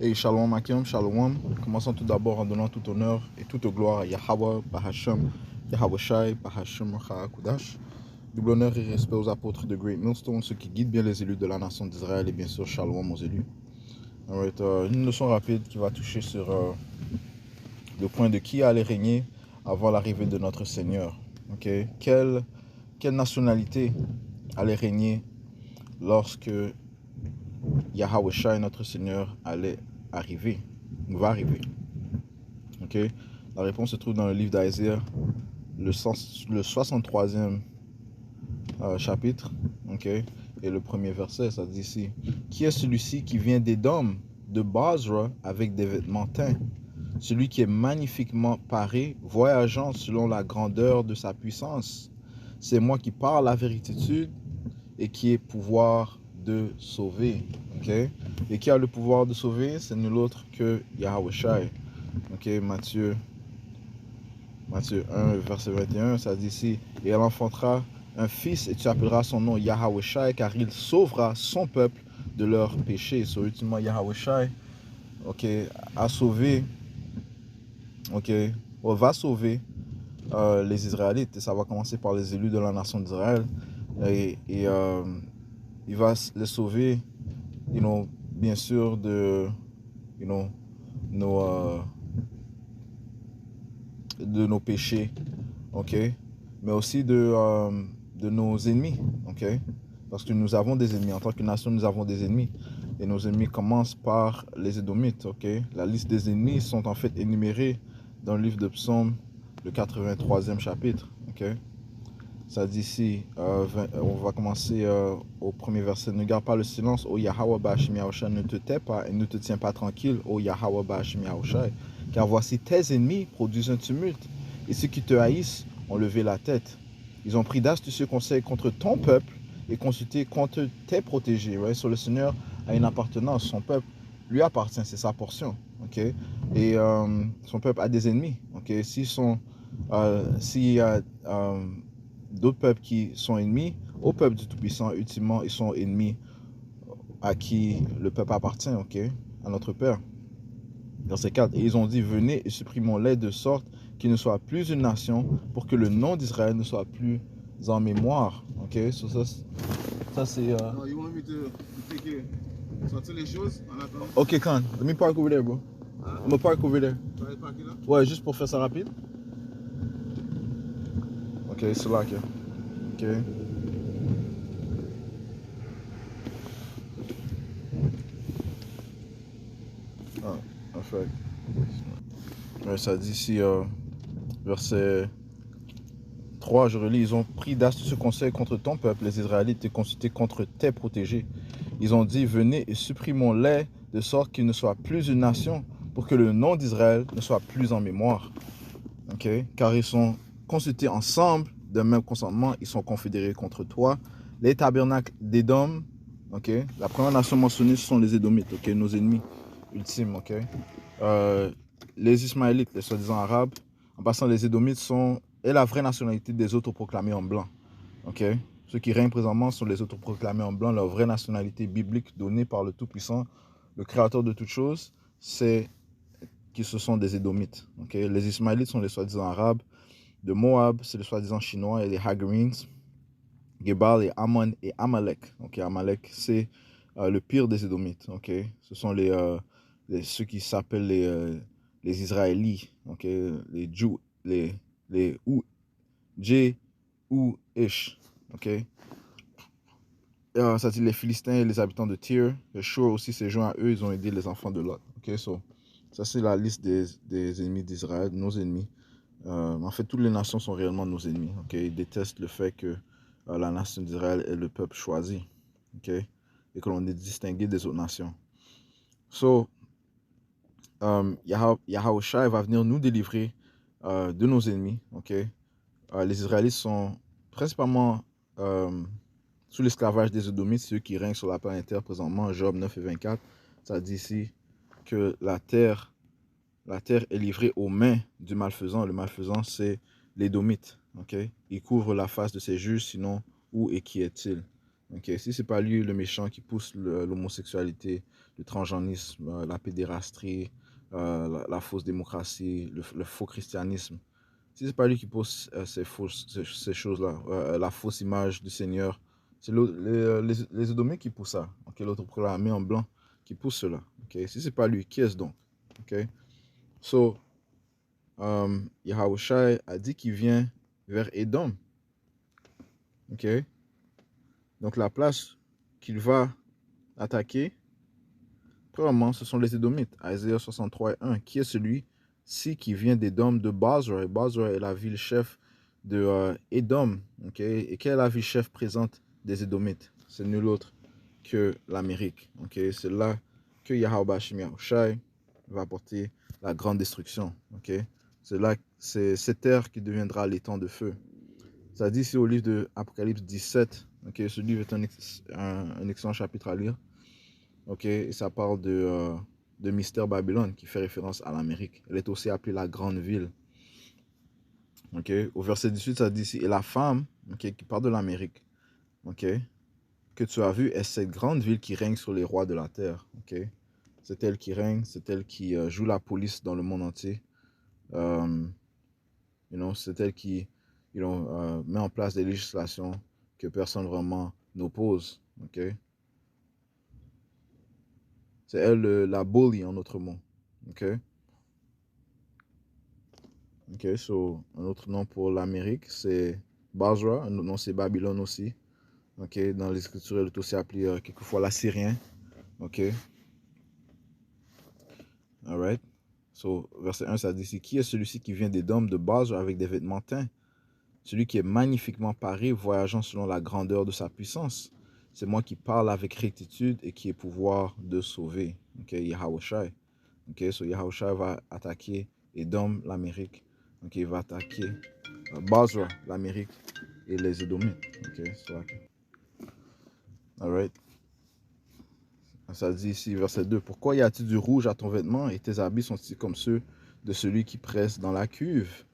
Et Shalom Akim, Shalom. Commençons tout d'abord en donnant tout honneur et toute gloire à Yahweh, Bahashem, Yahweh Shai, Bahashem, Kudash. Double honneur et respect aux apôtres de Great Millstone, ceux qui guident bien les élus de la nation d'Israël et bien sûr Shalom aux élus. Alright, une leçon rapide qui va toucher sur le point de qui allait régner avant l'arrivée de notre Seigneur. Okay? Quelle nationalité allait régner lorsque Yahweh Shai, notre Seigneur, allait arriver, va arriver. Okay? La réponse se trouve dans le livre d'Isaiah, le 63e chapitre, okay? Et le premier verset, ça dit ici: Qui est celui-ci qui vient d'Édom, de Basra, avec des vêtements teints, celui qui est magnifiquement paré, voyageant selon la grandeur de sa puissance? C'est moi qui parle la véritude et qui ai pouvoir de sauver. Okay? Et qui a le pouvoir de sauver? C'est nul autre que Yahweh Shai. Okay? Matthieu 1, verset 21, ça dit ici: Et elle enfantera un fils, et tu appelleras son nom Yahweh Shai, car il sauvera son peuple de leurs péchés. So, ultimement, Yahweh Shai, okay, a sauvé, okay, va sauver les Israélites. Et ça va commencer par les élus de la nation d'Israël. Et il va les sauver, bien sûr, de nos péchés, ok, mais aussi de nos ennemis, ok, parce que nous avons des ennemis. En tant que nation, nous avons des ennemis. Et nos ennemis commencent par les Édomites, ok. La liste des ennemis sont en fait énumérés dans le livre de Psaume, le 83e chapitre, ok. Ça dit ici, on va commencer au premier verset: Ne garde pas le silence, ô Yahweh Ba'ashim Yahushai, ne te tais pas et ne te tiens pas tranquille, ô Yahweh Ba'ashim Yahushai, car voici tes ennemis produisent un tumulte, et ceux qui te haïssent ont levé la tête. Ils ont pris d'astucieux conseils contre ton peuple et consulté contre tes protégés. Ouais? Sur le Seigneur a une appartenance, son peuple lui appartient, c'est sa portion. Okay? Et son peuple a des ennemis. Okay? S'il y a d'autres peuples qui sont ennemis au peuple du Tout-Puissant, ultimement, ils sont ennemis à qui le peuple appartient, ok, à notre Père. Verset 4, et ils ont dit: venez et supprimons-les de sorte qu'il ne soit plus une nation, pour que le nom d'Israël ne soit plus en mémoire. Ok, so ça c'est. No, you want me to take it, sortir les choses en attendant? Ok, Khan, let me park over there, bro. Hein? I'm gonna park over there. Tu vas aller parker là? Ouais, juste pour faire ça rapide. Ok, c'est là, ok. Ok. Ah, en fait. Ouais, ça dit ici, verset 3, je relis: ils ont pris d'astucieux conseils contre ton peuple, les Israélites, et consulté contre tes protégés. Ils ont dit: venez et supprimons-les de sorte qu'ils ne soient plus une nation, pour que le nom d'Israël ne soit plus en mémoire. Okay? Car ils sont consultés ensemble d'un même consentement, ils sont confédérés contre toi. Les tabernacles d'Édom, okay? La première nation mentionnée, ce sont les Édomites, okay? Nos ennemis ultimes. Okay? Les Ismaélites, les soi-disant arabes, en passant, les Édomites sont la vraie nationalité des autoproclamés en blanc. Okay? Ceux qui règnent présentement sont les autoproclamés en blanc. Leur vraie nationalité biblique donnée par le Tout-Puissant, le Créateur de toutes choses, c'est que ce sont des Édomites. Okay? Les Ismaélites sont les soi-disant arabes. De Moab, c'est les soi-disant chinois et les Hagarenes. Gebal et Ammon et Amalek. Okay? Amalek, c'est le pire des Édomites. Okay? Ce sont ceux qui s'appellent les Israélites. Okay? Les Jews, les J ou Ish. Okay? Ça dit les Philistins et les habitants de Tyr. Le Shur aussi s'est joint à eux, ils ont aidé les enfants de Lot. Okay? So, ça c'est la liste des ennemis d'Israël, nos ennemis. En fait, toutes les nations sont réellement nos ennemis. Okay? Ils détestent le fait que la nation d'Israël est le peuple choisi. Okay? Et que l'on est distingué des autres nations. So, Yahweh Shai va venir nous délivrer de nos ennemis. Okay? Les Israélites sont principalement sous l'esclavage des Édomites, ceux qui règnent sur la planète Terre présentement. Job 9 et 24, ça dit ici que la terre est livrée aux mains du malfaisant. Le malfaisant, c'est l'Édomite. Okay? Il couvre la face de ses juges, sinon où et qui est-il? Ok, si c'est pas lui le méchant qui pousse l'homosexualité, le transgenrisme, la pédérastie, la fausse démocratie, le faux christianisme, si c'est pas lui qui pousse ces choses-là, la fausse image du Seigneur, c'est les Édomites qui poussent ça. Ok, l'autre proclamé en blanc qui pousse cela. Ok, si c'est pas lui, qui est-ce donc? Ok, so Yahushua a dit qu'il vient vers Édom. Ok, donc la place qu'il va attaquer, premièrement, ce sont les Édomites. Isaïe 63:1, qui est celui-ci qui vient d'Édom de Basra. Et Basra est la ville-chef de Édom. Okay? Et quelle est la ville-chef présente des Édomites? C'est nul autre que l'Amérique. Okay? C'est là que Yahweh Hashem Yahushai va apporter la grande destruction. Okay? C'est cette terre qui deviendra l'étang de feu. Ça dit ici au livre de Apocalypse 17. Okay? Ce livre est un excellent chapitre à lire. Ok, et ça parle de Mystère Babylone qui fait référence à l'Amérique. Elle est aussi appelée la grande ville. Ok, au verset 18, ça dit ici, et la femme, ok, qui parle de l'Amérique, ok, que tu as vue est cette grande ville qui règne sur les rois de la terre. Ok, c'est elle qui règne, c'est elle qui joue la police dans le monde entier. C'est elle qui met en place des législations que personne vraiment n'oppose. Ok, c'est elle la bully en autre mot. Ok. Ok, so un autre nom pour l'Amérique, c'est Basra. Un autre nom, c'est Babylone aussi. Ok, dans les Écritures, elle est aussi appelée quelquefois l'Assyrien. Ok, alright. So, verset 1, ça dit ici, qui est celui-ci qui vient des dômes de Basra avec des vêtements teints? Celui qui est magnifiquement paré, voyageant selon la grandeur de sa puissance. C'est moi qui parle avec rectitude et qui ai pouvoir de sauver. Ok, Yahushai. Ok, so Yahushai va attaquer Édom, l'Amérique. Ok, il va attaquer Basra, l'Amérique, et les Édomites. Ok, so, alright. Ça dit ici, verset 2. Pourquoi y a-t-il du rouge à ton vêtement et tes habits sont-ils comme ceux de celui qui presse dans la cuve?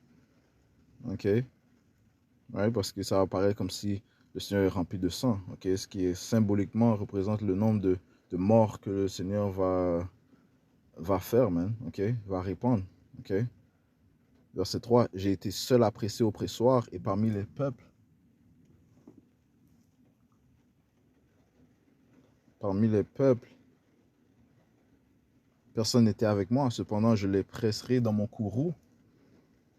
Ok, ouais, parce que ça apparaît comme si le Seigneur est rempli de sang. Ok, ce qui est symboliquement représente le nombre de morts que le Seigneur va faire, man. Ok, va répandre. Ok, verset 3. J'ai été seul à presser au pressoir et parmi les peuples. Parmi les peuples, personne n'était avec moi. Cependant, je les presserai dans mon courroux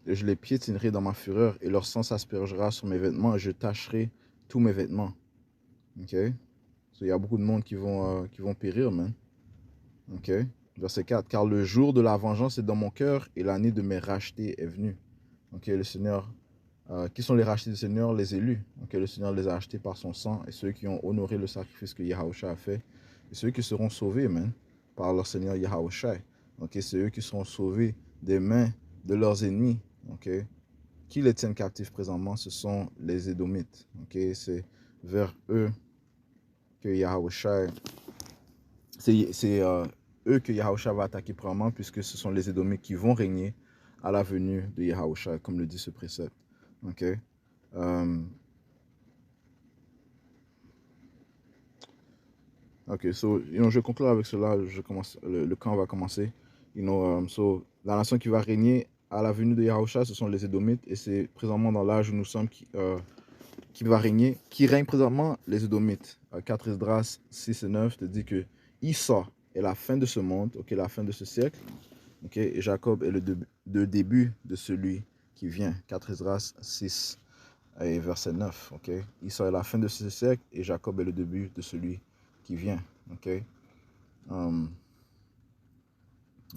et je les piétinerai dans ma fureur et leur sang s'aspergera sur mes vêtements et je tacherai tous mes vêtements. Ok? Il y a beaucoup de monde qui vont périr, man. Ok? Verset 4. Car le jour de la vengeance est dans mon cœur et l'année de mes rachetés est venue. Ok? Le Seigneur. Qui sont les rachetés du Seigneur? Les élus. Ok? Le Seigneur les a achetés par son sang et ceux qui ont honoré le sacrifice que Yahushua a fait. Et ceux qui seront sauvés, man, par leur Seigneur Yahushua. Ok? C'est eux qui seront sauvés des mains de leurs ennemis. Ok? Qui les tiennent captifs présentement, ce sont les Édomites. Ok? C'est vers eux que Yahushua, c'est eux que Yahushua va attaquer premièrement, puisque ce sont les Édomites qui vont régner à la venue de Yahushua, comme le dit ce précepte. Ok? Ok, so, je vais conclure avec cela. Le camp va commencer. So, la nation qui va régner à la venue de Yahushua, ce sont les Édomites, et c'est présentement dans l'âge où nous sommes qui va régner, qui règne présentement les Édomites. 4 Esdras 6 et 9 te dit que Issa est la fin de ce monde, ok, la fin de ce siècle, ok, et Jacob est le début de celui qui vient. 4 Esdras 6 et verset 9, ok. Issa est la fin de ce siècle et Jacob est le début de celui qui vient, ok.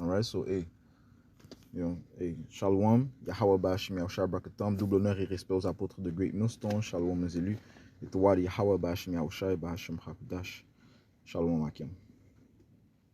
Alright, so, hey, Shalom, Yahweh Bashim Yahushua Brakatam, double honneur et respect aux apôtres de Great Millstone, Shalom les élus, et toi, Yahweh Bashim Yahushua Bashim Hakudash, Shalom Akim.